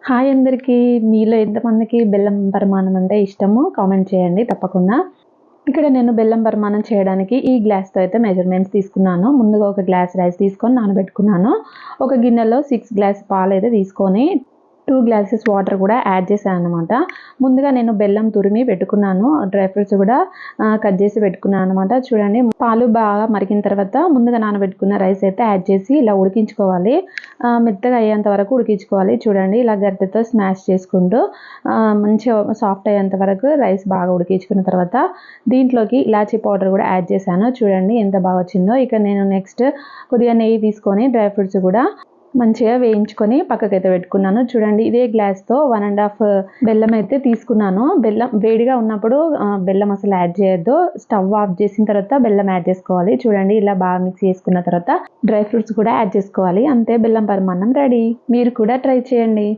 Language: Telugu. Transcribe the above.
హాయ్ అందరికీ. మీలో ఎంతమందికి బెల్లం పరమాన్నం అంటే ఇష్టమో కామెంట్ చేయండి తప్పకుండా. ఇక్కడ నేను బెల్లం పరమాన్నం చేయడానికి ఈ గ్లాస్‌తో అయితే మెజర్‌మెంట్స్ తీసుకున్నాను. ముందుగా ఒక గ్లాస్ రైస్ తీసుకొని నానబెట్టుకున్నాను. ఒక గిన్నెలో 6 గ్లాస్ పాలైతే తీసుకొని 2 గ్లాసెస్ వాటర్ కూడా యాడ్ చేశాననమాట. ముందుగా నేను బెల్లం తురిమి పెట్టుకున్నాను. డ్రై ఫ్రూట్స్ కూడా కట్ చేసి పెట్టుకున్నాను అనమాట. చూడండి, పాలు బాగా మరిగిన తర్వాత ముందుగా నానబెట్టుకున్న రైస్ అయితే యాడ్ చేసి ఇలా ఉడికించుకోవాలి. మెత్తగా అయ్యేంత వరకు ఉడికించుకోవాలి. చూడండి, ఇలా గరిటెతో స్మాష్ చేసుకుంటూ మంచిగా సాఫ్ట్ అయ్యేంత వరకు రైస్ బాగా ఉడికించుకున్న తర్వాత దీంట్లోకి ఇలాచీ పౌడర్ కూడా యాడ్ చేశాను. చూడండి ఎంత బాగా వచ్చిందో. ఇక నేను నెక్స్ట్ కొద్దిగా నెయ్యి తీసుకొని డ్రై ఫ్రూట్స్ కూడా మంచిగా వేయించుకొని పక్కకైతే పెట్టుకున్నాను. చూడండి, ఇదే గ్లాస్‌తో 1½ బెల్లం అయితే తీసుకున్నాను. బెల్లం వేడిగా ఉన్నప్పుడు బెల్లం అసలు యాడ్ చేయొద్దు. స్టవ్ ఆఫ్ చేసిన తర్వాత బెల్లం యాడ్ చేసుకోవాలి. చూడండి, ఇలా బాగా మిక్స్ చేసుకున్న తర్వాత డ్రై ఫ్రూట్స్ కూడా యాడ్ చేసుకోవాలి. అంతే, బెల్లం పరమాన్నం రెడీ. మీరు కూడా ట్రై చేయండి.